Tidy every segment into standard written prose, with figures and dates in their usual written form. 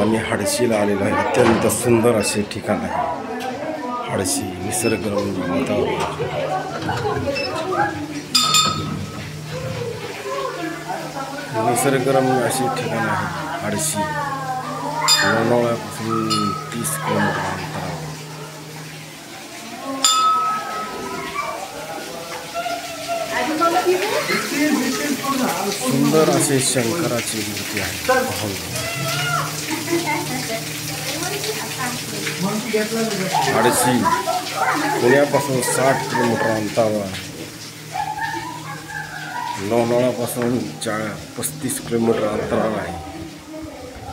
आम्ही हडशीला आलेलो आहे. अत्यंत सुंदर असे ठिकाण आहे हडशी. निसर्गरम्य वातावरण, निसर्गरम्य असे ठिकाण आहे हडशी. लोणावळ्यापासून 30 किलोमीटर अंतरावर. सुंदर असे शंकराची मूर्ती आहे. हडशी पुण्यापासून 60 किलोमीटर अंतरावर. लोणावळ्यापासून 35 किलोमीटर अंतरावर आहे.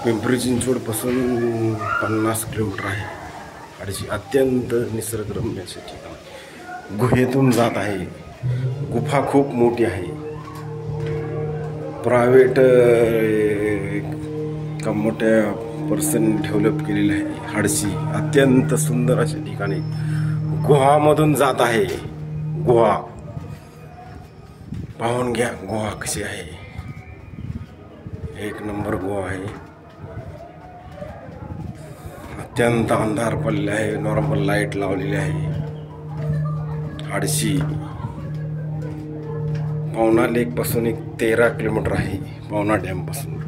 पिंपरी चिंचवडपासून 50 किलोमीटर आहे हडशी. अत्यंत निसर्गरम्य असे ठिकाण. गुहेतून जात आहे. गुफा खूप मोठी आहे. प्रायव्हेट का मोठ्या पर्सन डेव्हलप केलेलं आहे हडशी. अत्यंत सुंदर असे ठिकाणी गुहामधून जात आहे. गुहा पाहून घ्या गुहा कशी आहे. एक नंबर गुहा आहे. अत्यंत अंधार पडलेला आहे. नॉर्मल लाईट लावलेली आहे. हडशी पवना लेकपासून 13 किलोमीटर आहे. पवना डॅमपासून.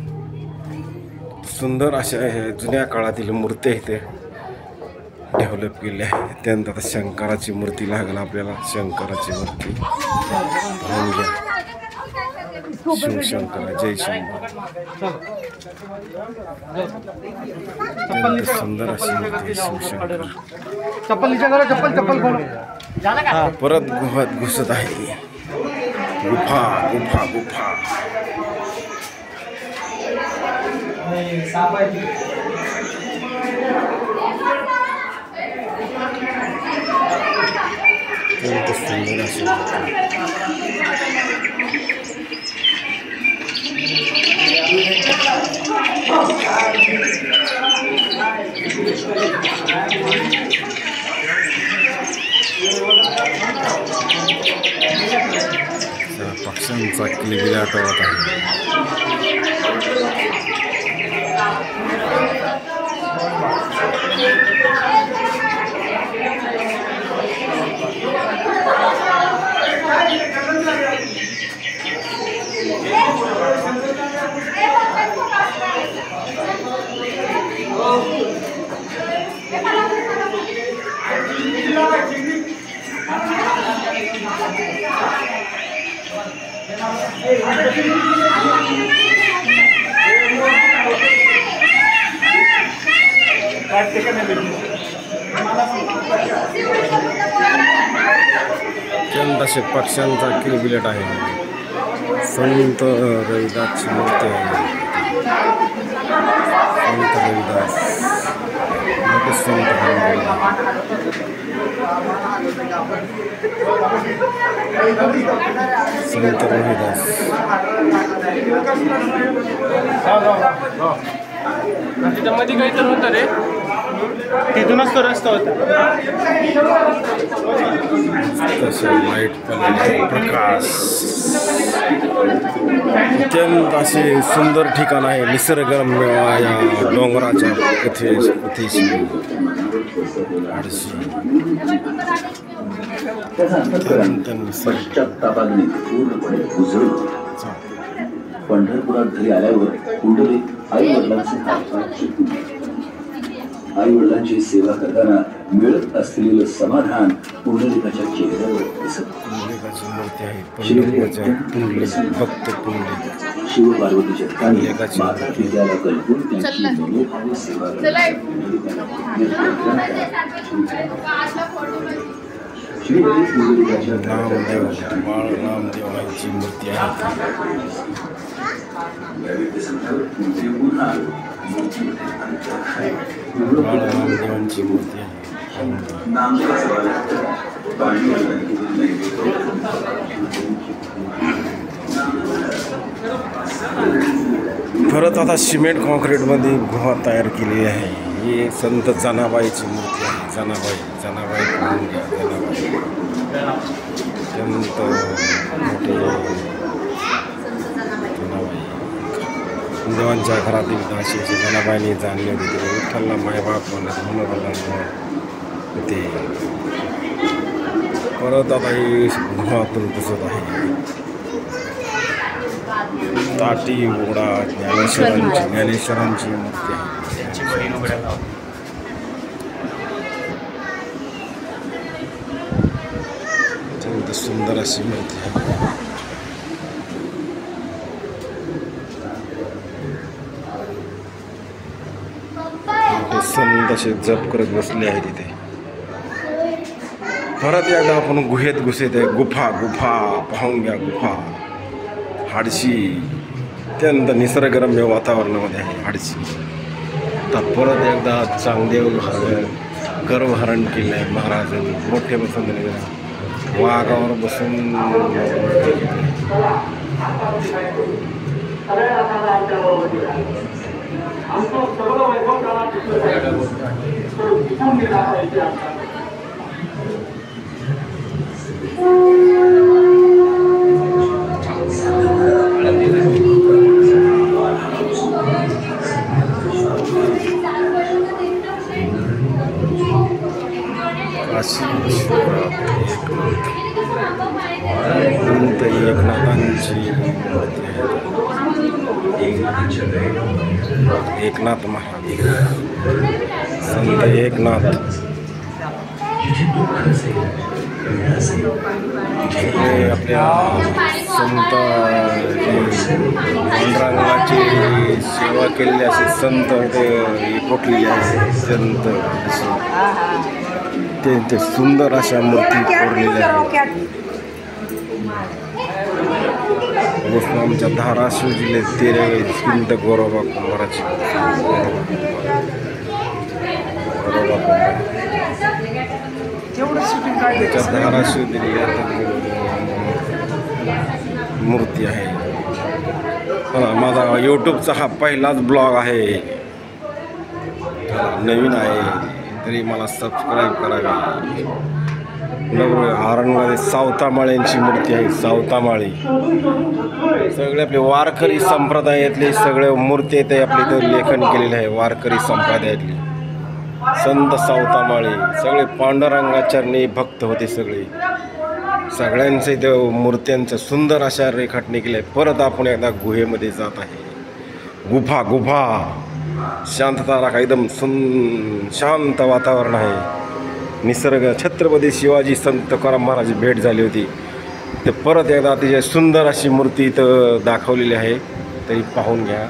सुंदर अशा जुन्या काळातील मूर्त्या इथे डेव्हलप केलेल्या आहे. अत्यंत आता शंकराची मूर्ती लागेल आपल्याला. शंकराची मूर्ती पाहून घ्या. शिवशंकर, जय शंकर. अत्यंत सुंदर अशी मूर्ती शिवशंकर. परत गुहात घुसत आहे. गुफा गुफा गुफा. अत्यंत सुंदर अशी पक्ष्यांचा किलबिलाट होत आहे. अत्यंत असे पक्ष्यांचा किलबिलाट आहे. संत रविदासची मूर्ती आहे. संत रविदास मोठे संत संत रविदास. त्याच्यामध्ये काही तर होतं रे. तिथूनच तो रस्ता होता. लाईट प्रकाश. अत्यंत असे सुंदर ठिकाण आहे. निसर्गरम्य या डोंगराच्या पथेशी हडशी. पश्चात्तापाने पूर्णपणे उजळून पंढरपुरात घरी आल्यावर कुंडलिक आई वडिलांची सेवा करताना मिळत असलेलं समाधान पुंडलिकाच्या चेहऱ्यावर दिसत. भक्त पुंडलिक शिव पार्वतीच्या ठिकाणी माता पित्याला कल्पून त्यांची मनोभावे सेवा नामदेव बाळ नामदेवाची मूर्ती आहे. बाळ नामदेवांची मूर्ती आहे. परत आता सिमेंट कॉन्क्रीटमध्ये गुहा तयार केली आहे. ही संत जनाबाईची मूर्ती आहे. जनाबाई पाहून घ्या. जनाबाई अत्यंत मोठे देवांच्या घरातील दाशी जनाबाईंनी जाणली होती ते विठ्ठलला मायबाप म्हणून ते परत आता ही गुहातून दिसत आहे. ताटी उघडा ज्ञानेश्वरांची मूर्ती आहे. त्यांची बहीण उघड्या गाव. अत्यंत सुंदर अशी मूर्ती आहे. संत असे जप करत बसले आहे तिथे. परत एकदा आपण गुहेत घुसत आहे. गुफा पाहून घ्या. गुफा हाडशी अत्यंत निसर्गरम्य वातावरणामध्ये आहे हाडशी. तर परत एकदा चांगदेव गर्वहरण केलं आहे महाराजांनी. मोठे बसून वाघावर बसून संत एकनाथांची मूर्ती आहे. एकनाथ महाराज संत एकनाथ आपल्या संत पांडुरंगाची सेवा केलेली असे संत ते कोटलेले आहे. संत ते सुंदर अशा मूर्ती कोरलेल्या आहेत. आमच्या धाराशिव जिल्ह्यात संत गोरोबा कुंभाराची धाराशिव जिल्ह्यात मूर्ती आहे. माझा यूट्यूबचा हा पहिलाच ब्लॉग आहे. नवीन आहे तरी मला सबस्क्राईब करावी. औरंगाबाद सावतामाळ्यांची मूर्ती आहे. सावतामाळी सगळे आपले वारकरी संप्रदायातले सगळे मूर्ती आहेत. आपले इथं लेखन केलेले आहे. वारकरी संप्रदायातली संत सावतामाळी सगळे पांडुरंगाचरणी भक्त होते. सगळ्यांचं इथं मूर्त्यांचं सुंदर अशा रेखाटणी केल्या. परत आपण एकदा गुहेमध्ये जात आहे. गुफा शांतता राखा. एकदम शांत वातावरण आहे. निसर्ग छत्रपती शिवाजी संत तुकाराम महाराज भेट झाली होती. ते परत एकदा अतिशय सुंदर अशी मूर्ती इथं दाखवलेली आहे. तरी पाहून घ्या.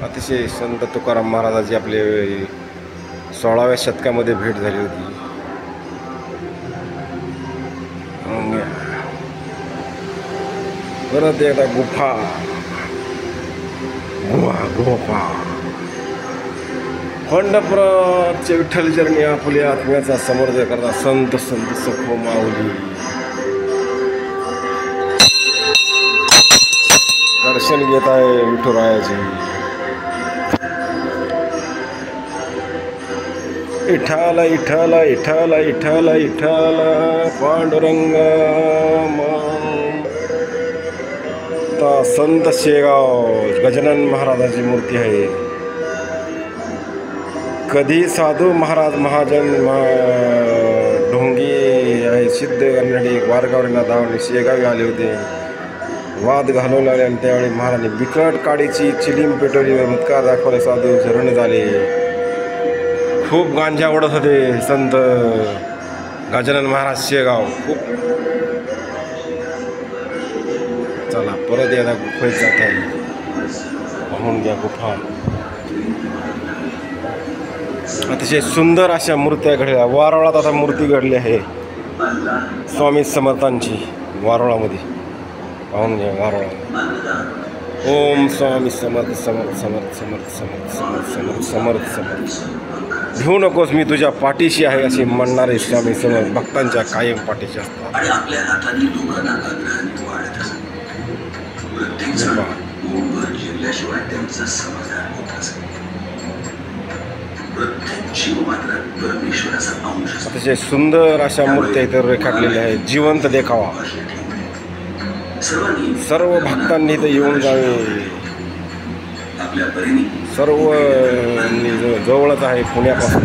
अतिशय संत तुकाराम महाराजाची आपले 16व्या शतकामध्ये भेट झाली होती. परत एकदा गुफा पंढरपूरचे विठ्ठलचरणी आपल्या आत्म्याचा समर्थ करता संत सखो माऊली दर्शन घेत आहे विठुरायाचे. इठाला इठाला इठाला इठाला इठाला पांडुरंग संत शेगाव गजानन महाराजाची मूर्ती आहे. कधी साधू महाराज महाजन ढोंगी आहे सिद्ध कन्नडी वारगावरीला धावणे शेगावी आले होते. वाद घालवू लागले आणि त्यावेळी महाराजांनी बिकट काडीची चिलीम पेटवली व मुत्कार दाखवले. साधू शरण झाले. खूप गांजा उडत होते संत गजानन महाराज शेगाव. खूप चला परत एकदा गुफेत जात आहे. पाहून घ्या गुफा. अतिशय सुंदर अशा मूर्त्या घडल्या. वारोळात आता मूर्ती घडली आहे स्वामी समर्थांची वारोळामध्ये. पाहून घ्या वारोळा. ओम स्वामी समर्थ समर्थ समर्थ समर्थ समर्थ समर्थ समर्थ समर्थ समर्थ. भिवू नकोस मी तुझ्या पाठीशी आहे असे म्हणणारे स्वामी समर्थ भक्तांच्या कायम पाठीशी असतात. अतिशय सुंदर अशा मूर्त्या इतर रेखाटलेल्या आहेत. जिवंत देखावा. सर्व भक्तांनी इथं येऊन जावे. सर्व जवळच आहे पुण्यापासून.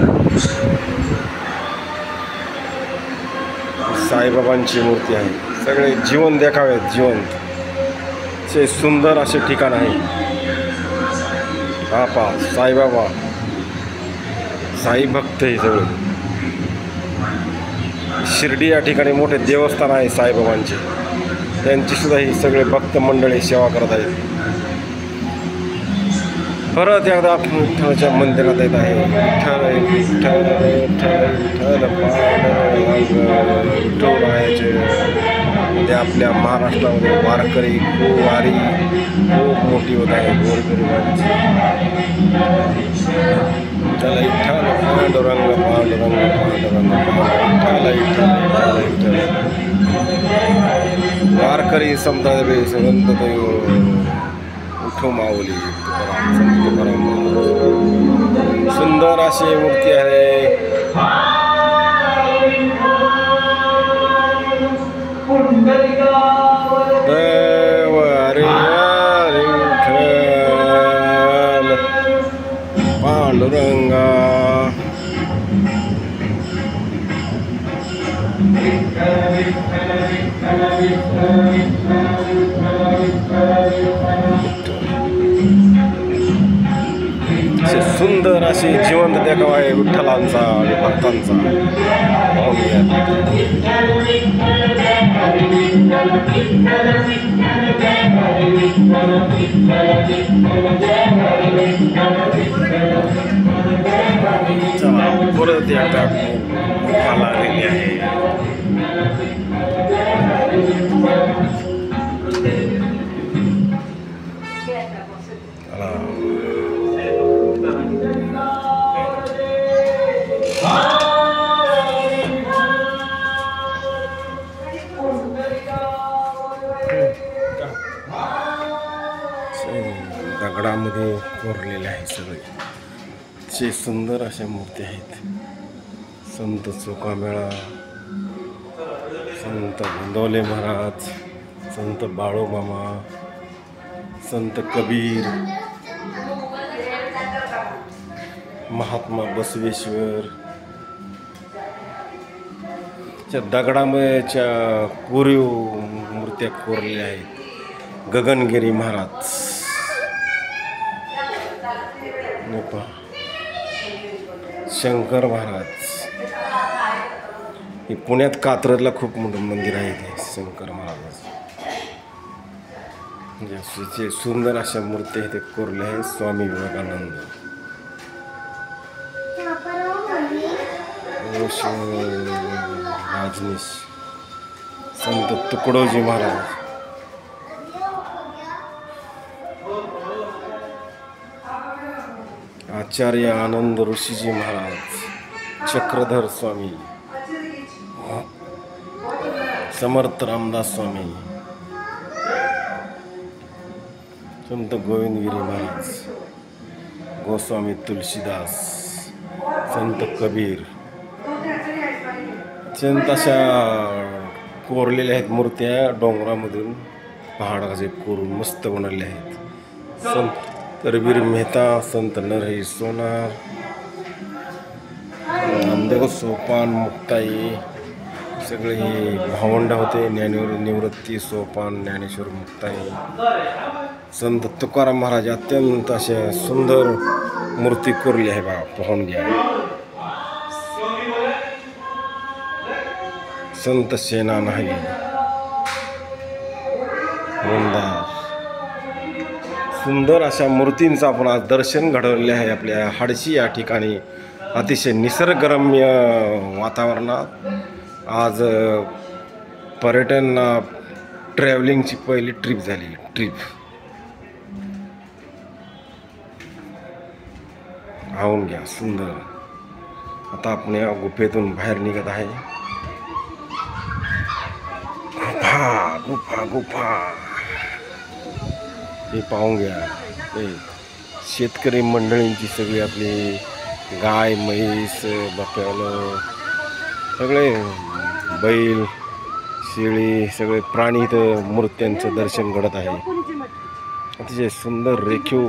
साईबाबांची मूर्ती आहे. सगळे जीवन देखावेत. जिवंत असे सुंदर असे ठिकाण आहे. हा पा साईबाबा, साई भक्त हे सगळे. शिर्डी या ठिकाणी मोठे देवस्थान आहे साईबाबांचे. त्यांची सुद्धा ही सगळे भक्त मंडळी सेवा करत आहेत. परत एकदा आपण विठ्ठलाच्या मंदिरात येत आहे. विठ्ठल विठ्ठल विठ्ठल विठ्ठल विठ्ठलाचे मध्ये आपल्या महाराष्ट्रामध्ये वारकरी वारी खूप मोठी होत आहे. गोरगरिबांची विठ्ठल विठ्ठल पांडुरंग पांडुरंग पांडुरंग विठ्ठल विठ्ठल विठ्ठल विठ्ठल. वारकरी संप्रदाय संत उठो माऊली संत तुकाराम. सुंदर अशी मूर्ती आहे. पांडुरंगा सुंदर अशी जिवंत देखावा आहे विठ्ठलांचा आणि भक्तांचा. परत एकदा गुफा लागलेली आहे. दगडामध्ये कोरलेले आहे सगळे. असे सुंदर अशा मूर्ती आहेत. संत चोखामेळा, संत गोंदवले महाराज, संत बाळूमामा, संत कबीर, महात्मा बसवेश्वर. त्या दगडाच्या कोरीव मूर्त्या कोरलेल्या आहेत. गगनगिरी महाराज, शंकर महाराज. हे पुण्यात कात्रजला खूप मोठं मंदिर आहे ते शंकर महाराजाचं. म्हणजे सुंदर अशा मूर्ती इथे कोरल्या आहेत. स्वामी विवेकानंद, राजनीश, संत तुकडोजी महाराज, आचार्य आनंद ऋषीजी महाराज, चक्रधर स्वामी, समर्थ रामदास स्वामी, संत गोविंदगिरी महाराज, गोस्वामी तुलसीदास, संत कबीर. अत्यंत अशा कोरलेल्या आहेत मूर्त्या. डोंगरामधून पहाडाचे कोरून मस्त बनवलेल्या आहेत. संत करवीर मेहता, संत नरहरी सोनार, नामदेव सोपान, मुक्ताई, सगळे भावंड होते. निवृत्ती सोपान, ज्ञानेश्वर, मुक्ताई, संत तुकाराम महाराज. अत्यंत अशा सुंदर मूर्ती कोरली आहे बा, पाहून घ्या. संत सेना नाही, वंदार. सुंदर अशा मूर्तींचं आपण आज दर्शन घडवले आहे आपल्या हाडशी या ठिकाणी. अतिशय निसर्गरम्य वातावरणात आज पर्यटन ट्रॅव्हलिंगची पहिली ट्रिप झाली. पाहून घ्या, सुंदर. आता आपण या गुफेतून बाहेर निघत आहे. गुफा गुफा गुफा हे पाहून घ्या. हे शेतकरी मंडळींची सगळी आपली गाय, म्हैस, बकऱ्यानं, सगळे बैल शेळी सगळे प्राणी इथं मूर्त्यांचं दर्शन घडत आहे. अतिशय सुंदर रेखीव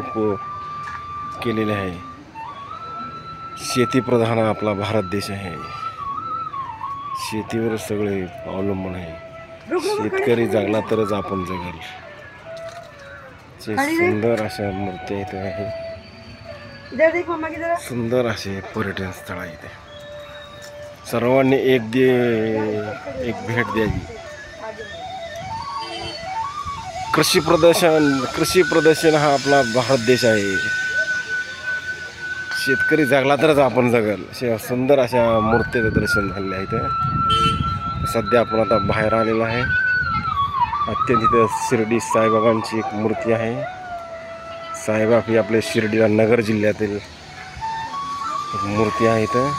केलेले आहे. शेतीप्रधान आपला भारत देश आहे. शेतीवर सगळे अवलंबून आहे. शेतकरी जगला तरच आपण जगल. सुंदर अशा मूर्त्या इथे आहे. सुंदर असे पर्यटन स्थळ आहे इथे. सर्वांनी एक भेट द्यावी. कृषी प्रदर्शन हा आपला भारत देश आहे. शेतकरी जगला तरच आपण जगल. अशा सुंदर अशा मूर्तीचं दर्शन झालेलं आहे इथं. सध्या आपण आता बाहेर आलेलो आहे. अत्यंत इथं शिर्डी साईबाबांची एक मूर्ती आहे. साईबाबा ही आपल्या शिर्डीला नगर जिल्ह्यातील एक मूर्ती आहे इथं.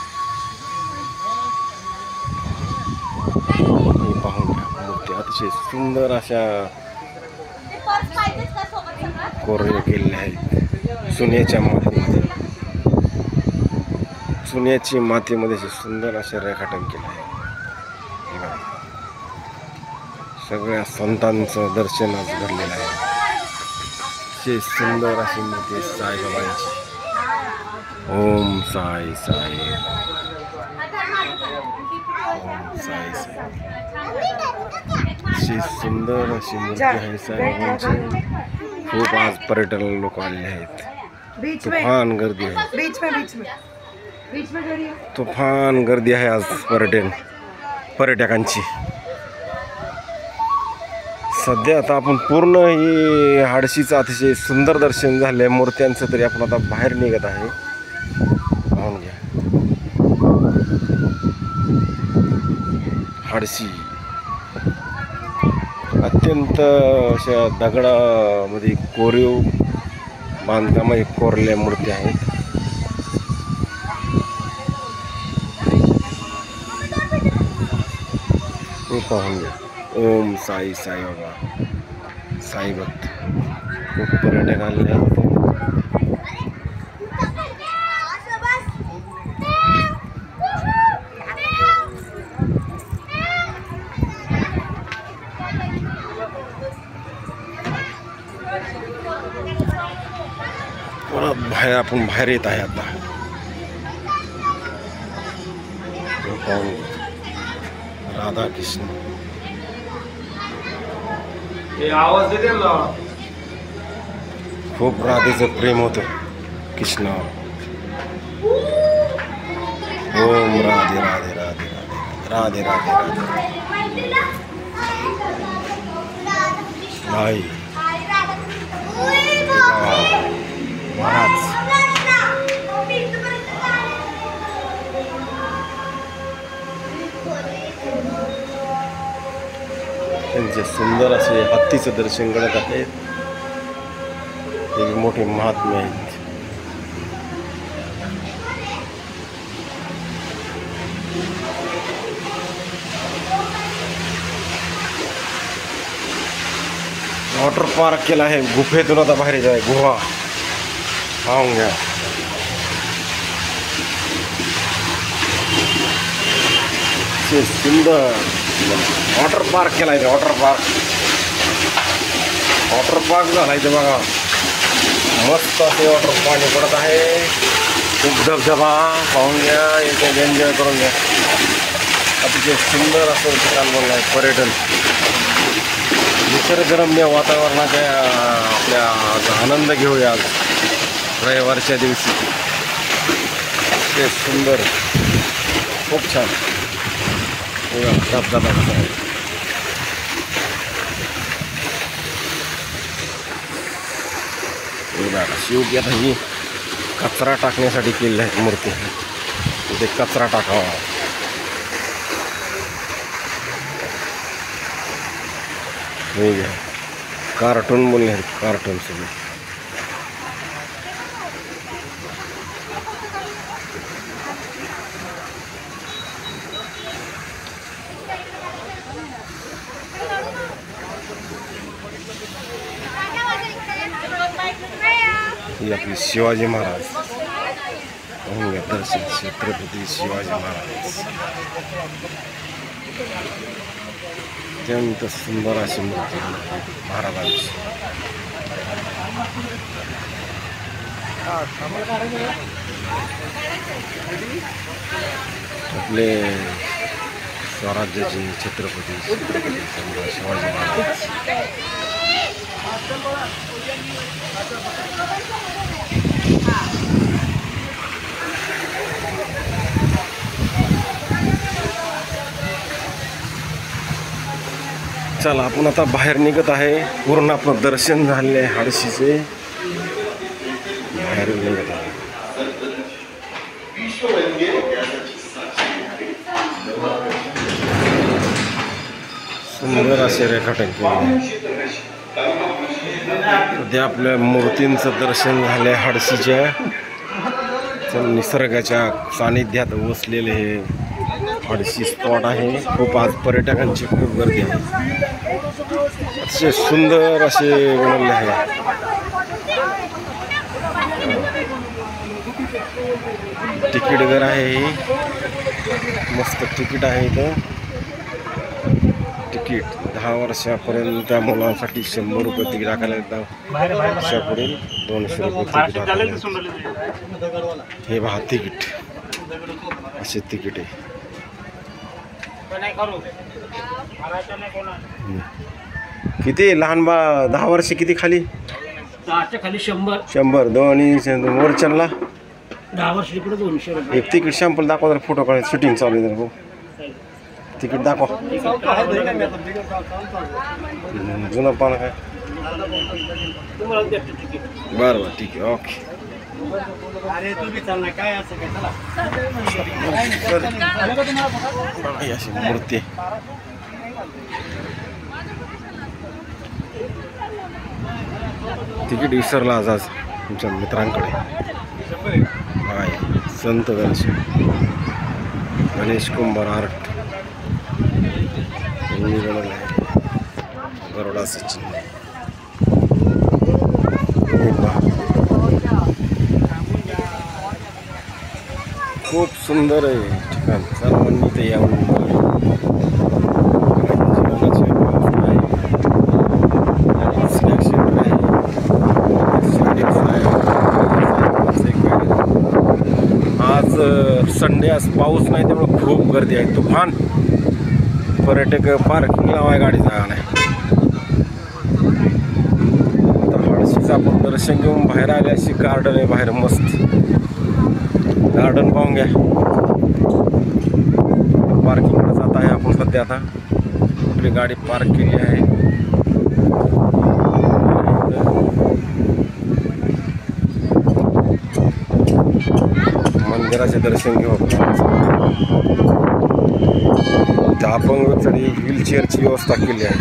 पाहून घ्या मूर्ती अतिशय सुंदर अशा कोरल्या केलेल्या आहेत. सोन्याची मातीमध्ये सुंदर असे रेखाटन केलं आहे. सगळ्या संतांचं दर्शन आज घडलेलं आहे. असे सुंदर अशी मूर्ती साईबाबांची. ओम साई साई, ओम साई साई. अशी सुंदर अशी मूर्ती आहे साईबाबांची. खूप आज पर्यटन लोक आलेले आहेत. तुफान गर्दी आहे. तुफान गर्दी आहे आज पर्यटकांची. सध्या आता आपण पूर्ण ही हाडशीचं अतिशय सुंदर दर्शन झालं आहे मूर्त्यांचं. तरी आपण आता बाहेर निघत आहे. पाहून घ्या हाडशी. अत्यंत अशा दगडामध्ये कोरीव बांधकामामध्ये कोरलेल्या मूर्ती आहेत. पाहून घ्या. ओम साई साई बाबा साई भक्त. खूप पर्यटक आलेले आहेत. परत आपण बाहेर येत आहे आता. राधा कृष्ण. आवाज देते ना. खूप राधेचं प्रेम होतं कृष्णावर. ओम राधे राधे राधे राधे राधे राधे भाई महाराज. त्यांचे सुंदर असे हत्तीचं दर्शन घडत आहेत. हे मोठे महात्मे आहेत. वॉटर पार्क केला आहे. गुफेतून आता बाहेर जाय. गुहा पाहून घ्या. सुंदर वॉटर पार्क केला आहे. वॉटर पार्क झाला इथे बघा. मस्त असे वॉटर पाणी पडत आहे. खूप धबधबा पाहून घ्या. इथे एन्जॉय करून घ्या. अतिशय सुंदर असं ठिकाण बनलं आहे. पर्यटन निसर्गरम्य वातावरणाचा आपल्या आनंद घेऊया आज रविवारच्या दिवशी. ते सुंदर खूप छान धबधबा आहे. शेवटी आता ही कचरा टाकण्यासाठी केलेली आहे मूर्ती. इथे कचरा टाकावा. हे घ्या कार्टून बोलले आहेत. कार्टून सगळे ही आपली शिवाजी महाराज. दर्शन छत्रपती शिवाजी महाराज. अत्यंत सुंदर अशी मूर्ती महाराजांची. आपले स्वराज्याचे छत्रपती शिवाजी महाराज. चला आपण आता बाहेर निघत आहे. पूर्ण आपलं दर्शन झाले हाडशीचे. बाहेर निघत आहे. सुंदर असे रेखाटन केले. सध्या आपल्या मूर्तींचं दर्शन झालंय हाडशीच्या निसर्गाच्या सानिध्यात वसलेले हे हाडशी स्पॉट आहे. खूप आज पर्यटकांची खूप गर्दी आहे. अतिशय सुंदर असे बनवले आहे. तिकीट घर आहे. मस्त तिकीट आहे इथं. तिकीट 10 वर्षापर्यंत मुलांसाठी 100 रुपये तिकीट टाकायला येतं. वर्षापुढील 200 रुपये तिकीट टाकायला. हे पहा तिकीट असे तिकीट आहे. किती लहान 10 वर्ष किती खाली? 10च्या खाली 100. 100 दोन्ही वरचनला 10 वर्ष इकडे 200 रुपये. एक तिकीट सॅम्पल दाखवा जरा. फोटो काढायला शूटिंग चालू आहे. जरा तिकीट दाखवा. जुनं पान काय? बरं बरं ठीक आहे. ओके. अशी मूर्ती तिकीट विसरला आज तुमच्या मित्रांकडे. आहे संत दर्शन गणेश कुंभार आर्ट बनवलं आहे. गरुडाचं चिन्ह. खूप सुंदर आहे ठिकाण. सर्वांनी ते यावं. आज संडे आज पाऊस नाही त्यामुळे खूप गर्दी आहे. तुफान पर्यटक. पार्किंग लावाय गाडी जागा नाही. तर हाडशीचं आपण दर्शन घेऊन बाहेर आले. अशी गार्डन आहे बाहेर. मस्त गार्डन पाहून घ्या. पार्किंगकडे जात आहे आपण सध्या. आता आपली गाडी पार्क केली आहे. मंदिराचे दर्शन घेऊ. अपंग चढी व्हीलचेअरची व्यवस्था केली आहे.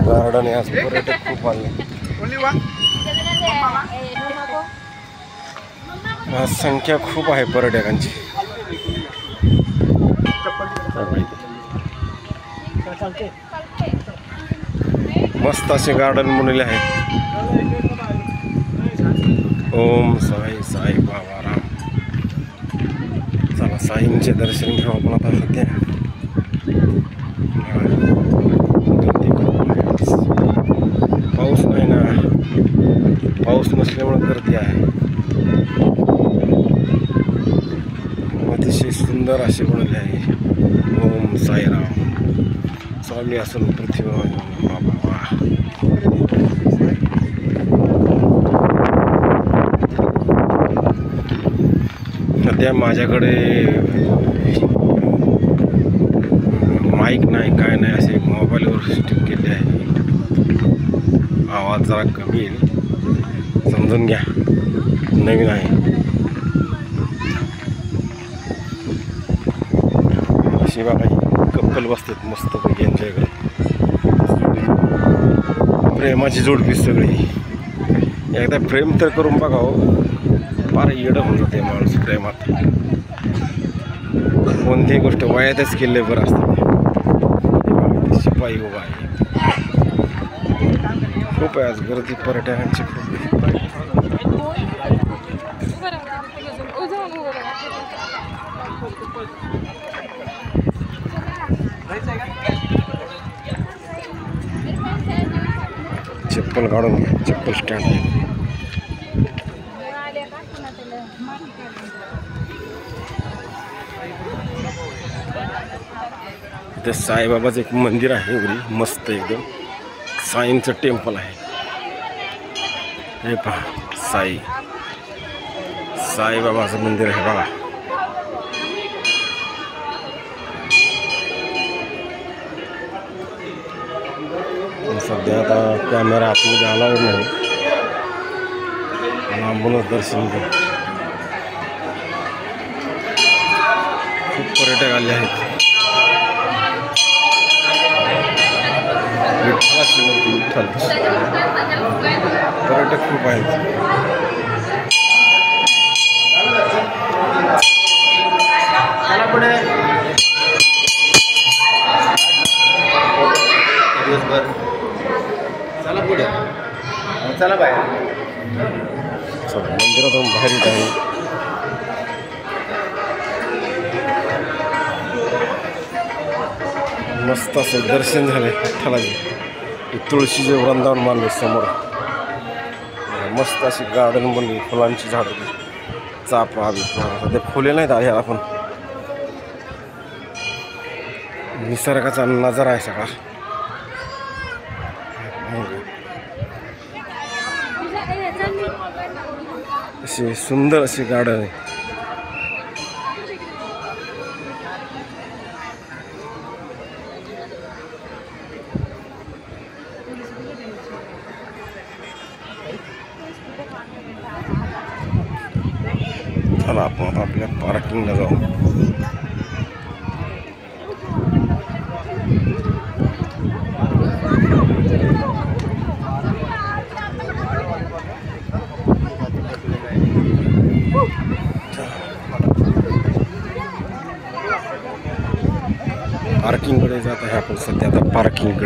गार्डन आहे. आज पर्यटक खूप आले. आज संख्या खूप आहे पर्यटकांची. मस्त असे गार्डन बनवले आहेत. ओम साई साई बाबा राम. चला साईंचे दर्शन घेऊ आपण आता सध्या. पाऊस नाही ना. पाऊस नसल्यामुळे गर्दी आहे. अतिशय सुंदर असे बनवले आहे. ओम साईराम. स्वामी असून पृथ्वी बाबा. सध्या माझ्याकडे माईक नाही काय नाही. असे मोबाईलवर शूटिंग केले आहे. आवाज जरा कमी येईल समजून घ्या. नवीन आहे. अशी बाबा कप्पल बसतात मस्तपैकी यांच्याकडे. प्रेमाची जोडपी सगळी. एकदा प्रेम तर करून बघावं. फार येडं होऊन जाते माणूस प्रेमात. कोणतीही गोष्ट वयातच केले बरं असतं. शिपाई उभा आहे. खूप आहे आज गर्दी पर्यटकांची खूप. चप्पल काढून घ्या. चप्पल स्टँड आहे. इथे साईबाबाचं एक मंदिर आहे उरी मस्त एकदम. साईंचं टेम्पल आहे. हे पहा साईबाबाचं मंदिर आहे बघा. सध्या आता कॅमेरा आतमध्ये अलाउड नाही. लांबूनच दर्शन घेऊ. खूप पर्यटक आले आहेत. विठ्ठलाची मूर्ती विठ्ठल पर्यटक खूप आहेत. चला पुढे. दिवसभर चला पुढे. चला बाहेर. चला मंदिरातून बाहेर येत आहे. मस्त असं दर्शन झाले विठ्ठलाचे. तुळशीचे वृंदावन मानले समोर. मस्त अशी गार्डन बनली. फुलांची झाडं चाफा सध्या फुले नाहीत आहे. आपण निसर्गाचा नजारा आहे सगळा. अशी सुंदर अशी गार्डन आहे. चला आपण आपल्या पार्किंगला जाऊ. पार्किंगकडे जात आहे आपण सध्या. आता पार्किंग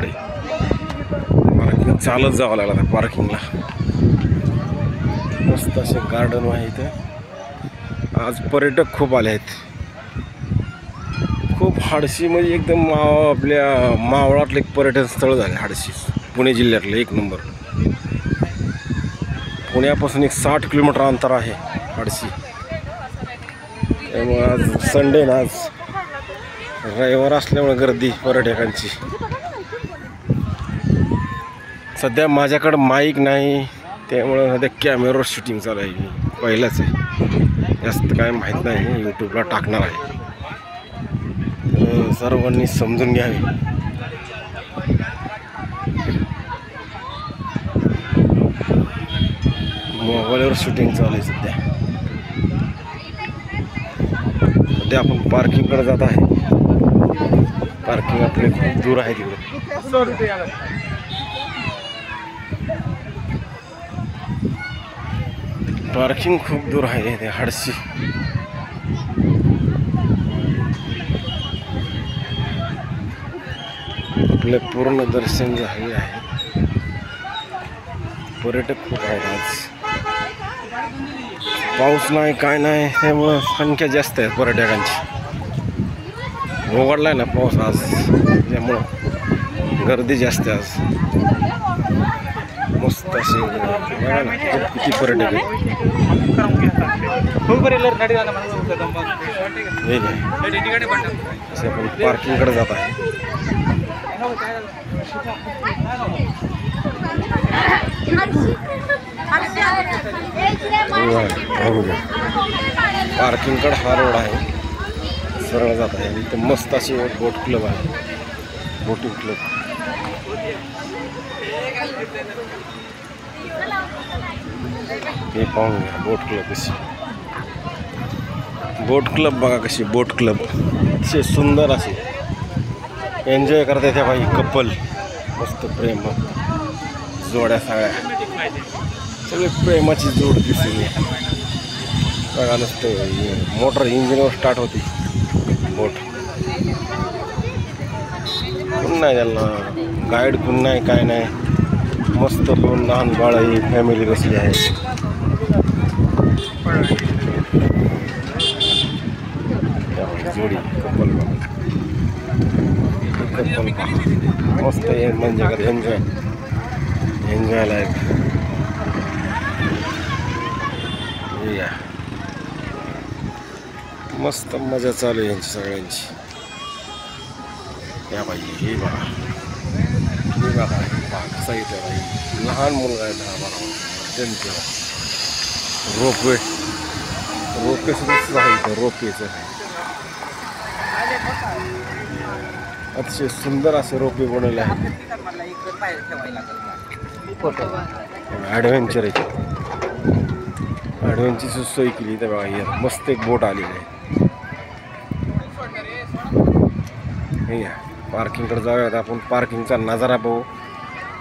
चालत जावं लागलं आता पार्किंगला. मस्त असे गार्डन आहे इथे. आज पर्यटक खूप आले आहेत. खूप हाडशी म्हणजे एकदम आपल्या मावळातलं एक पर्यटन स्थळ झाले हाडशी. पुणे जिल्ह्यातलं एक नंबर. पुण्यापासून एक 60 किलोमीटर अंतर आहे हाडशी. त्यामुळे आज संडे ना, आज रविवार असल्यामुळे गर्दी पर्यटकांची. सध्या माझ्याकडं माईक नाही त्यामुळं सध्या कॅमेरावर शूटिंग चालू आहे. पहिलंच आहे, जास्त काय माहीत नाही. यूट्यूबला टाकणार आहे, सर्वांनी समजून घ्यावे. मोबाईलवर शूटिंग चालू आहे सध्या. सध्या आपण पार्किंगकडे जात आहे. पार्किंग आपले खूप दूर आहे तिकडे. पार्किंग खूप दूर आहे ते हाडशी. आपले पूर्ण दर्शन झाले आहे. पर्यटक खूप आहेत आज. पाऊस नाही काय नाही त्यामुळं संख्या जास्त आहे पर्यटकांची. उघडलाय ना पाऊस आज त्यामुळं गर्दी जास्त आहे आज. मस्त असे बघा ना किती पर्यटक आहेत. असे आपण पार्किंगकडे जात आहे. पार्किंगकडे हा रोड आहे, सरळ जात आहे. इथं मस्त अशी बोट क्लब आहे, बोटिंग क्लब. हे पाहून घ्या बोट क्लब कशी. बोट क्लब बघा कशी बोट क्लब. असे सुंदर असे एन्जॉय करता त्या बाई कपल. मस्त प्रेम जोड्या सगळ्या सगळे प्रेमाची जोड दिसली बघा. नसतं मोटर इंजिनवर स्टार्ट होती बोट. कोण नाही त्यांना गाईड, कोण नाही काय नाही. मस्त दोन लहान बाळ ही फॅमिली बसली आहे. जोडी कपल मस्त म्हणजे एन्जॉय एन्जॉय लाईफ. या मस्त मजा चालू आहे यांची सगळ्यांची. या बाई हे बघा, हे बघा कसा येतो बाई. लहान मुलगा आहे 10-12 वर्षाचा. रोपवे सुद्धा आहे इथं. रोपवेचं अतिशय सुंदर असे रोपवे बनवले आहे. ॲडव्हेंचर आहे. ॲडव्हेंचरची सोय केली तर बघा. या मस्त एक बोट आलेली आहे. हे पार्किंगकडे जाऊयात आपण. पार्किंगचा नजारा पाहू.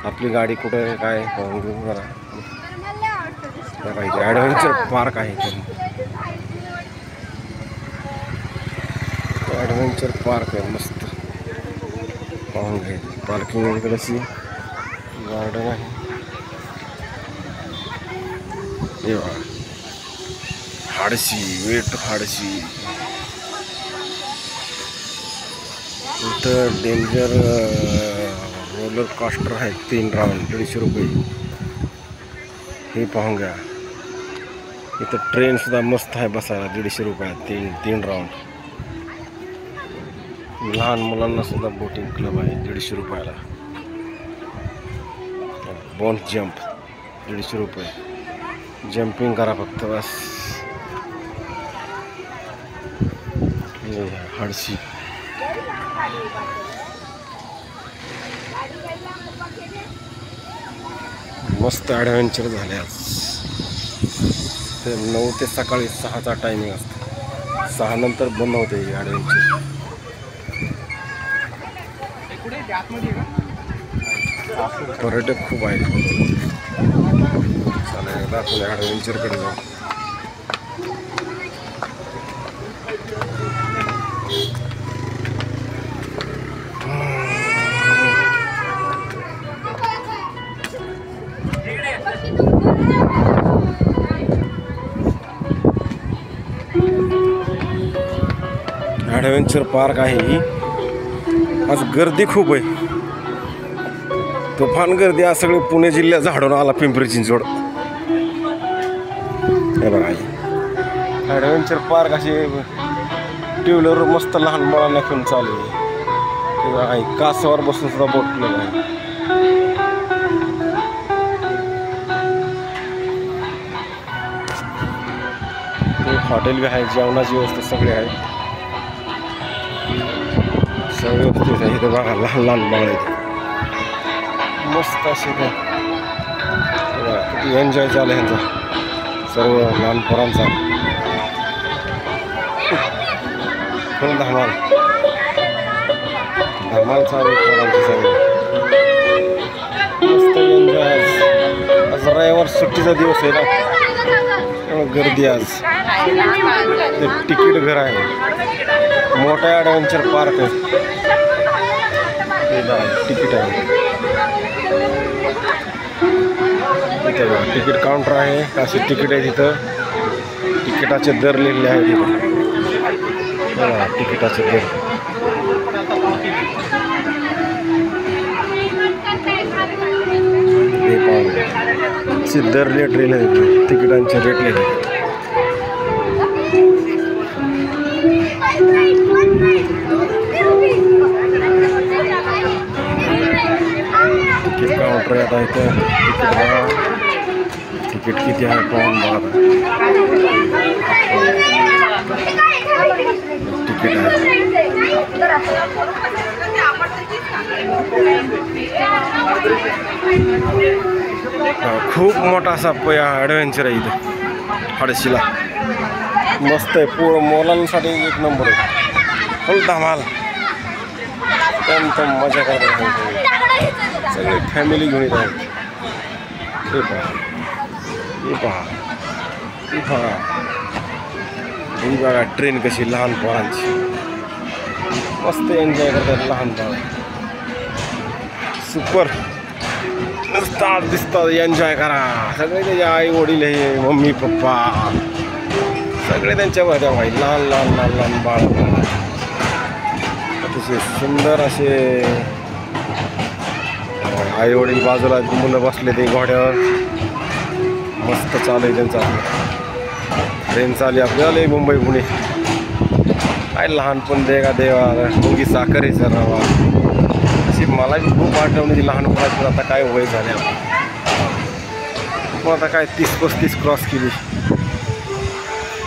आपली गाडी कुठे आहे काय पाहून घेऊ जरा. इथे ॲडव्हेंचर पार्क आहे. ॲडव्हेंचर पार्क आहे मस्त पाहून घे. पार्किंग इकडे अशी गार्डन आहे. हे बघा हाडशी वेट हाडशी. इथं डेंजर रोलर कॉस्टर आहे. 3 राऊंड 150 रुपये. हे पाहून घ्या. इथं ट्रेनसुद्धा मस्त आहे बसायला. 150 रुपयात 3 राऊंड. लहान मुलांना सुद्धा बोटिंग क्लब आहे 150 रुपयाला. बोन्स जंप 150 रुपये. जंपिंग करा फक्त बस. हाडशी मस्त ॲडव्हेंचर झाले आज. ते 9 ते सकाळी 6चा टायमिंग असतो. 6 नंतर बंद होते ॲडव्हेंचर. पर्यटक खूप आहेत. चालेल आपण ॲडव्हेंचरकडे जाऊ. ॲडव्हेंचर पार्क आहे ही. आज गर्दी खूप आहे. तुफान गर्दी. आज सगळे पुणे जिल्ह्यात झाडून आला पिंपरी चिंचवड. हे बघा ॲडव्हेंचर पार्क असे टू व्हीलर मस्त लहान मुलांना घेऊन चालू आहे. कासवावर बसून सुद्धा बोट क्लब आहे. हॉटेल बी आहे. जेवणाची व्यवस्था सगळी आहे. सगळं व्यवस्थित आहे. इथं बघा लहान लहान बाळ आहेत मस्त असे. किती एन्जॉय चालू आहे ह्यांचा सर्व लहान पोरांचा. फुल धमाल चालू पोरांची सगळी. मस्त एन्जॉय. आज रविवार सुट्टीचा दिवस आहे ना. गर्दी आज. ते तिकीट घर आहे. मोठा ॲडव्हेंचर पार्क आहे. तिकीट आहे. तिथं तिकीट काउंटर आहे. असे तिकीट आहे तिथं. तिकिटाचे दर लिहिलेले आहेत तिथं. तिकिटाचे दर. हे पाहून दर रेट लिहिले तिकिटांचे रेट लिहिले. तिकीट काउंटर आहे. आता इथं तिकीट किती आहे पाहून बघा. तिकीट आहे. खूप मोठा असा ॲडव्हेंचर आहे इथं हाडशीला. मस्त आहे. पूर्ण मुलांसाठी एक नंबर आहे. फुल धमाल. एकदम मजा करत आहे. सगळे फॅमिली घेऊन येत आहेत. हे पहा हे पहा हे पहा. ही बघा ट्रेन कशी लहान पोरांची. मस्त एन्जॉय करतात लहान पोरं. सुपर नुसतात दिसतात. एन्जॉय करा सगळे. त्याचे आई वडील हे मम्मी पप्पा सगळे त्यांच्यामध्ये भाई. लहान लहान लहान लहान बाळ. अतिशय सुंदर असे आई वडील बाजूला, मुलं बसले ते घोड्यावर. मस्त चालू आहे त्यांचं आपलं. ट्रेन चालू आपल्याला मुंबई पुणे. काय लहानपण देगा देवा मुंगी साखर आहे सर रावा. अशी मला बी खूप आठवण लहानपणाची. आता काय वय झाले मग आता काय 30-35 क्रॉस केली.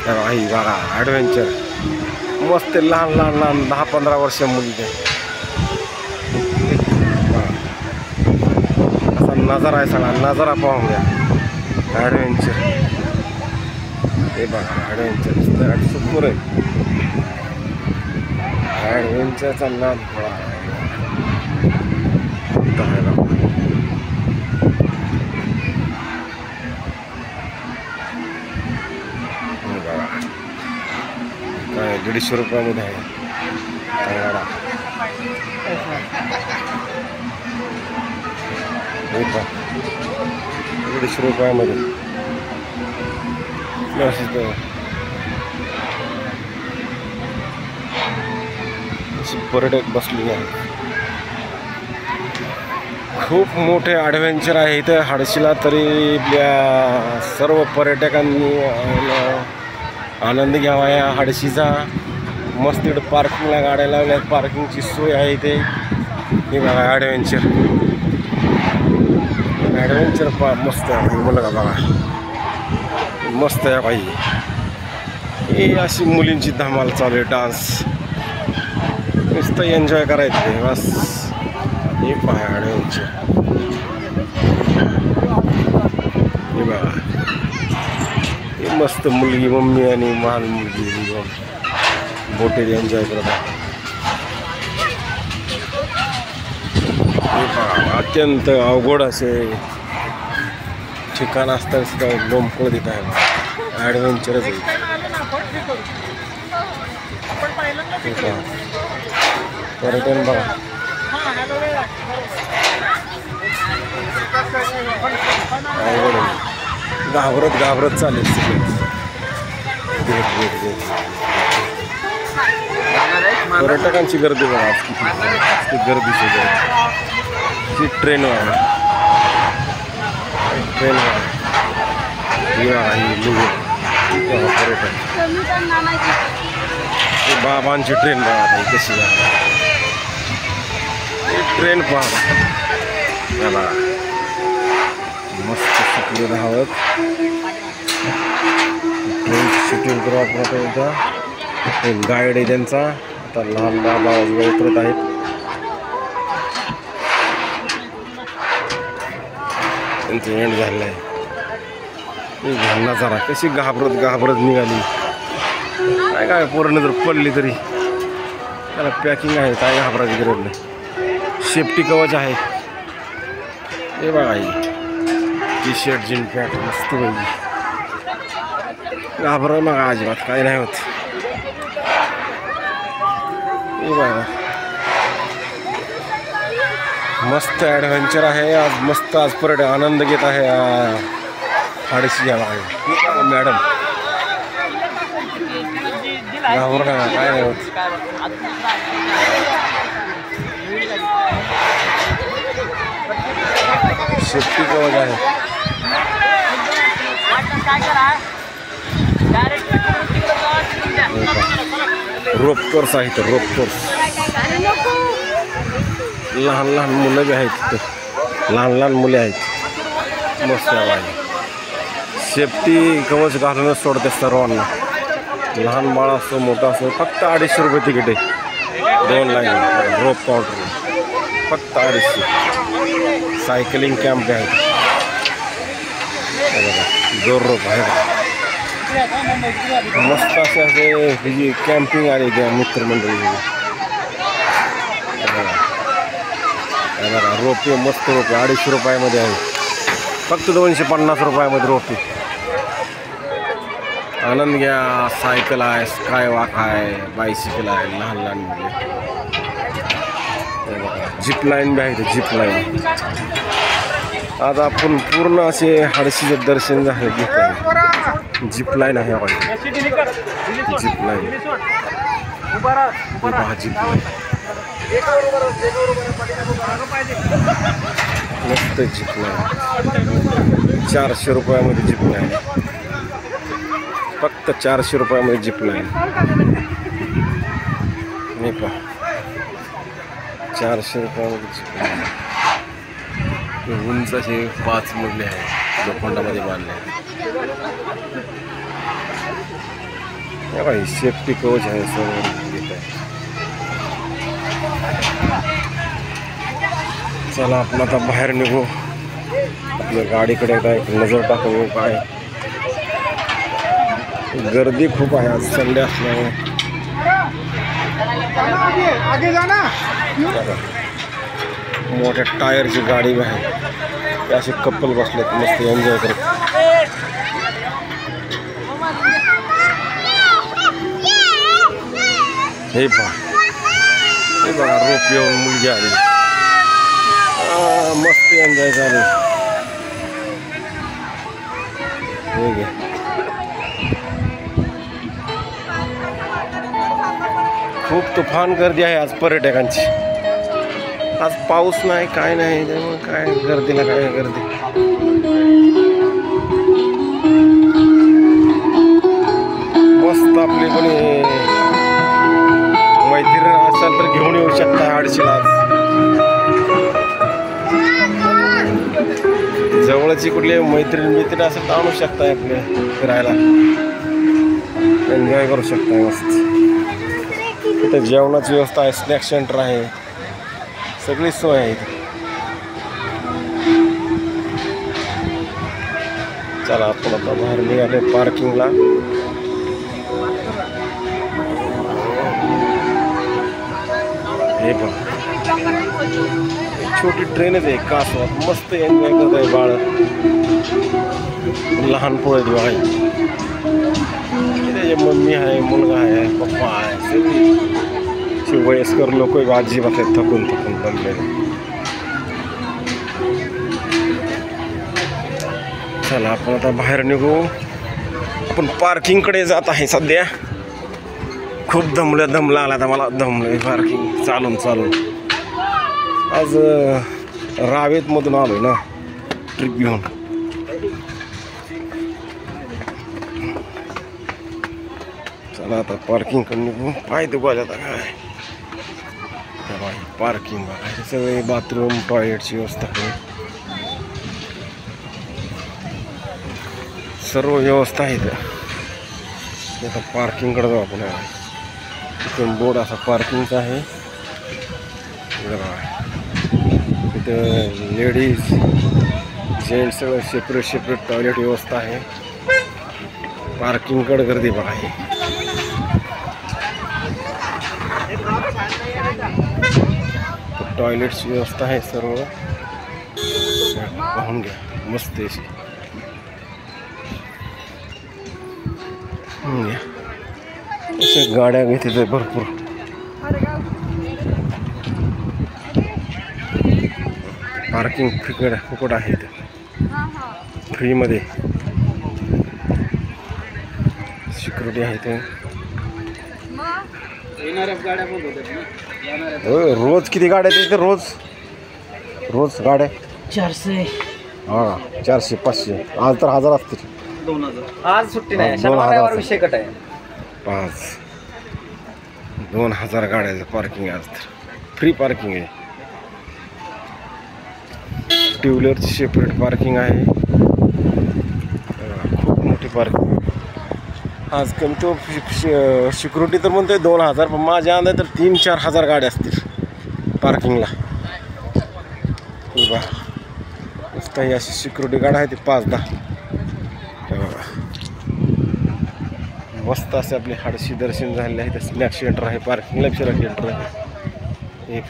आई बघा ॲडव्हेंचर मस्त. लहान लहान लहान 10-15 वर्ष मुली ते. असा नजारा आहे सगळा. नजारा पाहून घ्या. ॲडव्हेंचर हे बघा. ॲडव्हेंचर सुपर आहे. ॲडव्हेंचरचा नाद बघा. काय 150 रुपयामध्ये आहे. 150 रुपयामध्ये पर्यटक बसलेले आहेत. खूप मोठे ॲडव्हेंचर आहे इथं हडशीला. तरी आपल्या सर्व पर्यटकांनी आनंद घ्यावा या हडशीचा. मस्त इकडं पार्किंगला गाड्या लावल्या. पार्किंगची सोय आहे इथे. हे बघा ॲडव्हेंचर. ॲडव्हेंचर मस्त आहे. मुलगा बघा मस्त आहे बाई. ही अशी मुलींची धमाल चालू आहे. डान्स नुसतं एन्जॉय करायचं बस. हे पहा ॲडव्हेंचर. हे बघा हे मस्त मुलगी मम्मी आणि लहान मुलगी बोटीत एन्जॉय करत आहे. हे पहा अत्यंत अवघड असे ठिकाण असताना सुद्धा लोंबकळ देत आहे. ॲडव्हेंचरच आहे. पर्यटन बघा. घाबरत घाबरत चालेल सगळे. पर्यटकांची गर्दी बघा. किती गर्दीची गर्दी. ही ट्रेन बघा. ट्रेन पर्यटन. बाबांची ट्रेन बघा कशी ट्रेन पहा. बघा मस्त शिकले धावत. ट्रेनची शूटिंग करू आपण आता. एकदा एक गाईड आहे त्यांचा. आता लहान बाबा उतरत आहेत. त्यांचं एंड झालं आहे. नजारा कशी घाबरत घाबरत निघाली. काय पूर्ण जर पडली तरी त्याला पॅकिंग आहे. काय घाबरायची गरज नाही. सेफ्टी कवच आहे. हे बघा टी शर्ट जीन पॅन्ट मस्त पाहिजे. घाबरा मग अजिबात काही नाही होत. हे बघा मस्त ॲडव्हेंचर आहे आज. मस्त आज पर्यटक आनंद घेत आहे. हडशी आहे मॅडम. घाबरू नका काय नाही होत. सेफ्टी कवच आहे. रोप कोर्स आहे तर रोप कोर्स. लहान लहान मुलं बी आहेत तिथं. लहान लहान मुले आहेत. मस्त आहे. सेफ्टी कवच घालूनच सोडते सर्वांना. लहान बाळ असो मोठा असो. फक्त 250 रुपये तिकीट आहे. 2 लाईन रोप काउंटर फक्त 250. सायकलिंग कॅम्प आहेत. जोर रोप आहे. मस्त असे कॅम्पिंग आली त्या मित्रमंडळी. रोपे मस्त रोपे 250 रुपयामध्ये आहे. फक्त 250 रुपयामध्ये रोपे. आनंद घ्या. सायकल आहे. स्काय वॉक आहे. बायसिकल आहे. लहान लहान मुले. जिप लाईन बी आहे. Jeep line. आज आपण पूर्ण असे हडशीचे दर्शन झाले घेत आहे. जिप लाईन आहे. Jeep line. Jeep line. मस्त जिपला आहे. 400 रुपयामध्ये जिपला आहे. फक्त 400 रुपयामध्ये जिपला आहे. नाही पहा 400 रुपयामध्ये जिपला आहे. उंच असे 5 मजले आहे, लोखंडामध्ये बांधले आहे. हे बाई सेफ्टी कवच आहे सगळं येत आहे. चला आपण आता बाहेर निघू. आपल्या गाडीकडे काय नजर टाकू. काय गर्दी खूप आहे आज संडे असल्यामुळे. मोठ्या टायरची गाडी आहे. ते असे कपल बसलेत मस्त एन्जॉय करत. हे पहा, हे बघा रोप येऊन मुलगी आली. मस्त एन्जॉय चालू. हे घे. खूप तुफान गर्दी आहे आज पर्यटकांची. आज पाऊस नाही काय नाही त्यामुळे काय गर्दीला काय गर्दी. मस्त आपली कोणी मैत्रीण असाल तर घेऊन येऊ शकता. आडशीला जवळची कुठली मैत्रीण असेल तर आणू शकता. आपले फिरायला एन्जॉय करू शकता. मस्त इथं जेवणाची व्यवस्था आहे, स्नॅक सेंटर आहे, सगळी सोय आहे इथे. चला आपण आता बाहेर निघाले पार्किंगला. हे पण छोटी ट्रेनच आहे कासवात. मस्त एन्जॉय करत आहे बाळ. लहान पोळं आहे. त्याचे मम्मी आहे, मुलगा आहे, पप्पा आहे, सगळी वयस्कर लोक आजी बसले थकून दमलेले. चला आपण आता बाहेर निघू. आपण पार्किंगकडे जात आहे सध्या. खूप दमला आला तर मला दमलं पार्किंग चालून. आज रावेतमधून आलो ना ट्रिप घेऊन. चला आता पार्किंगकडे निघू. पाय दुखायला आता काय पार्किंग बघा. सगळे बाथरूम टॉयलेटची व्यवस्था आहे. सर्व व्यवस्था आहे इथं. आता पार्किंगकडे जाऊ आपण. इथून बोर्ड असा पार्किंगचा आहे. इथं लेडीज जेंट्स सगळं सेपरेट टॉयलेट व्यवस्था आहे. पार्किंगकडे गर्दी बघा आहे. टॉयलेटची व्यवस्था आहे सर्व. पाहून घ्या मस्त अशी. अशा गाड्या घेतल्या भरपूर. पार्किंग फुकट आहे इथे फ्रीमध्ये. सिक्युरिटी आहे ते. रोज किती गाड्या आहेत रोज गाड्या 400. हा 400 500. आज तर 1000 असतील. 2000 आज सुट्टी नाही. 2000 विषय कट आहे. 2000 गाड्याचं पार्किंग आज तर फ्री पार्किंग आहे. टू व्हीलरची सेपरेट पार्किंग आहे. खूप मोठी पार्किंग आज. कमी तो सिक्युरिटी तर म्हणतोय 2000 पण माझ्या अंदाज तर 3-4 हजार गाड्या असतील पार्किंगला. बघा मस्त ही अशी सिक्युरिटी गाडी आहे ती 5-10. मस्त असे आपले हाडशी दर्शन झालेले आहे. तर स्नॅक सेंटर आहे, पार्किंगला फिरा सेंटर आहे.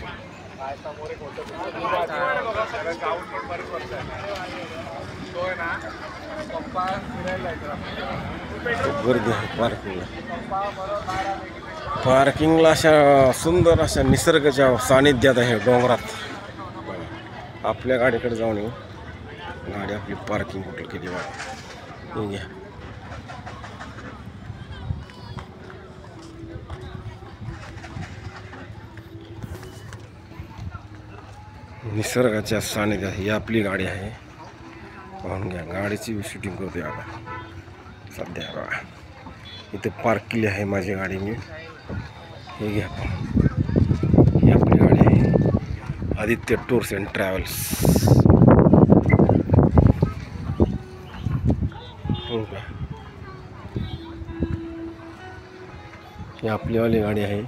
गर्दी आहे पार्किंगला अशा सुंदर अशा निसर्गाच्या सानिध्यात आहे डोंगरात. आपल्या गाडीकडे जाऊन येऊ. गाडी आपली पार्किंग कुठं केली बघा. घ्या निसर्गाच्या सानिध्यात ही आपली गाडी आहे. पाहून घ्या, गाडीची शूटिंग करतोय आता सध्या. बघा इथे पार्क केली आहे माझी गाडी मी. हे घ्या, ही आपली गाडी आहे आदित्य टूर्स अँड ट्रॅव्हल्स. हो का, ही आपलीवाली गाडी आहे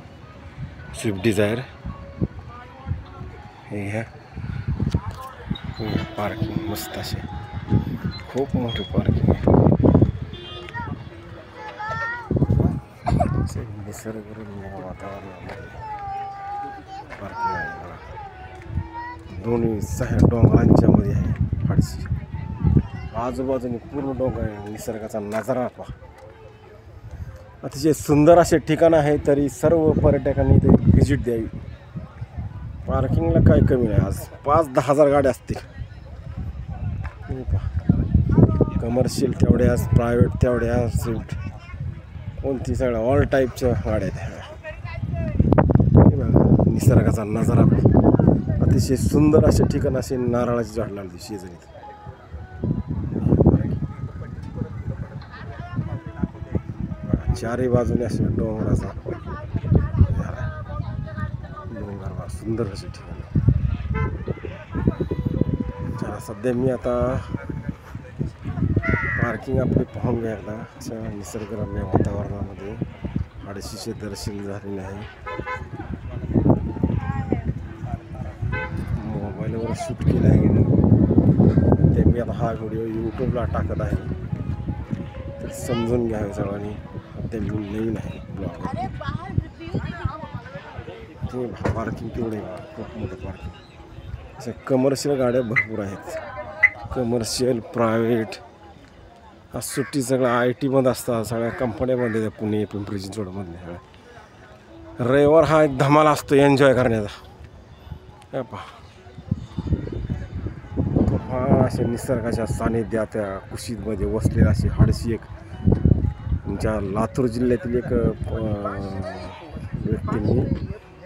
स्विफ्ट डिझायर. हे घ्या, पार्किंग मस्त असे, खूप मोठी पार्किंग आहे. निसर्गरम्य वातावरणामध्ये पार्किंग आहे बघा. दोन्ही डोंगरांच्या मध्ये आहे फाडशी. आजूबाजूने पूर्ण डोंगर आहे. निसर्गाचा नजारा पहा. अतिशय सुंदर असे ठिकाण आहे, तरी सर्व पर्यटकांनी इथे व्हिजिट द्यावी. पार्किंगला काय कमी नाही. आज 5-10 हजार गाड्या असतील. कमर्शियल तेवढ्याच, प्रायव्हेट तेवढ्याच, स्विफ्ट कोणती सगळ्या ऑल टाईपच्या गाड्या आहेत. निसर्गाचा नजारा अतिशय सुंदर असे ठिकाण, असे नारळाची झाड लावली शेजारी. चारही बाजूने असे डोंगराचा डोंगर, सुंदर असे ठिकाण. सध्या मी आता पार्किंग आपली पाहून घ्या एकदा. अशा निसर्गरम्य वातावरणामध्ये आडशीचे दर्शन झालेले आहे. मोबाईलवर शूट केलं आहे ते मी आता. हा व्हिडिओ यूट्यूबला टाकत आहे, तर समजून घ्यावे सगळ्यांनी. ते मी नवीन आहे ब्लॉग. ते पार्किंग तेवढे खूप मोठं पार्किंग. अशा कमर्शियल गाड्या भरपूर आहेत. कमर्शियल, प्रायव्हेट, सुट्टी सगळं IT मध्ये असतात. सगळ्या कंपन्यामध्ये पुणे, पिंपरी चिंचवडमधले सगळ्या. रविवार हा एक धमाल असतो एन्जॉय करण्याचा. अशा निसर्गाच्या सानिध्यात त्या कुशीमध्ये वसलेला अशी हाडशी एक आमच्या लातूर जिल्ह्यातील एक व्यक्तींनी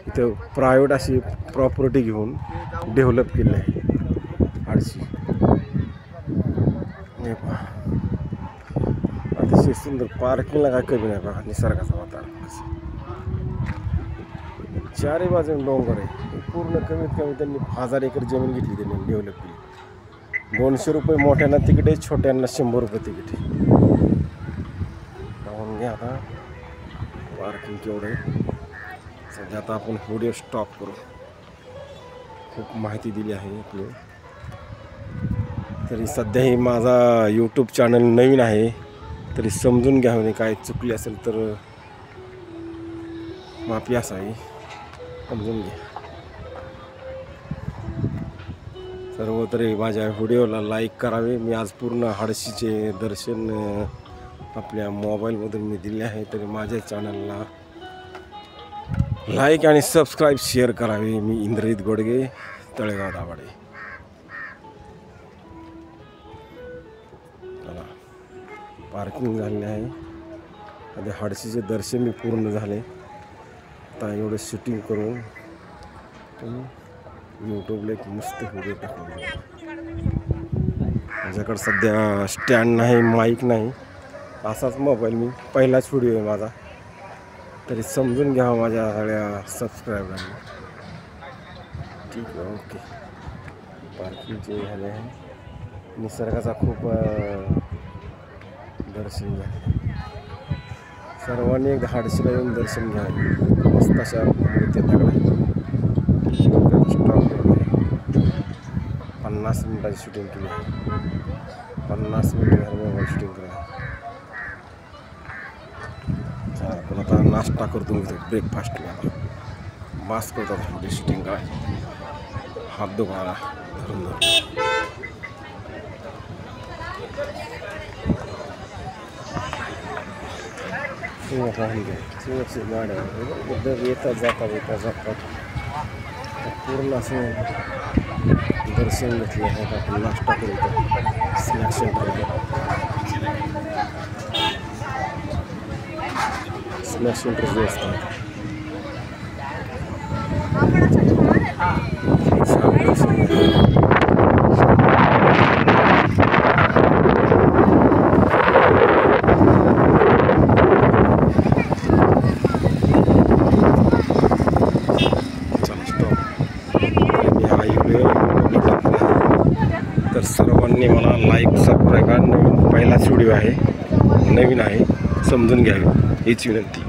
इथं प्रायव्हेट अशी प्रॉपर्टी घेऊन डेव्हलप केली आहे हाडशी. हे पहा, अतिशय सुंदर. पार्किंगला काय कमी नाही बघा. निसर्गाचं वातावरण कसं. चारही बाजूने डोंगर आहे. पूर्ण कमीत कमी त्यांनी 1000 एकर जमीन घेतली, त्यांनी डेव्हलप केली. 200 रुपये मोठ्यांना तिकीट आहे, छोट्यांना 100 रुपये तिकीट आहे. पाहून घ्या आता पार्किंग केवढं आहे. सध्या आता आपण व्हिडिओ स्टॉप करू. खूप माहिती दिली आहे आपली. तरी सध्याही माझा यूट्यूब चॅनल नवीन आहे, तरी समजून घ्यावे. काय चुकली असेल तर माफी असावी, समजून घ्या सर्व. तरी माझ्या व्हिडिओला लाईक करावे. मी आज पूर्ण हाडशीचे दर्शन आपल्या मोबाईलमधून मी दिले आहे, तरी माझ्या चॅनलला लाईक आणि सबस्क्राईब शेअर करावे. मी इंद्रजित गोडगे, तळेगाव दाभाडे. चला, पार्किंग झालेले आहे. आता हाडशीचे दर्शन मी पूर्ण झाले. आता एवढं शूटिंग करून यूट्यूबला एक मस्त व्हिडिओ टाकून. माझ्याकडे सध्या स्टँड नाही, माईक नाही, असाच मोबाईल. मी पहिलाच व्हिडिओ आहे माझा, तरी समजून घ्या माझ्या सगळ्या सबस्क्रायबरांनी. ठीक आहे, ओके. पार्किंगचे झाले आहे. निसर्गाचा खूप दर्शन झाले. सर्वांनी एकदा हाडशीला येऊन दर्शन घ्यावे. मस्त अशा मूर्ती दगड. स्टॉप 50 मिनिटाची शूटिंग केली आहे. 50 मिनिट झाली शूटिंग करा. पण आता नाश्ता करतो, ब्रेकफास्ट घ्या. मास्क करतात थोडी शूटिंग करा. हात दुखायला धरून गाड्या येतात पूर्ण असं दर्शन घेतले आहे. आपण नाश्ता करतो स्नॅक्स सेंटर. स्नॅक्स सेंटर जे असतात एक सुंदर. तर सर्वांनी मला लाईक सबस्क्राईब करा. नवीन पहिलाच व्हिडिओ आहे, नवीन आहे, समजून घ्यावे हीच विनंती.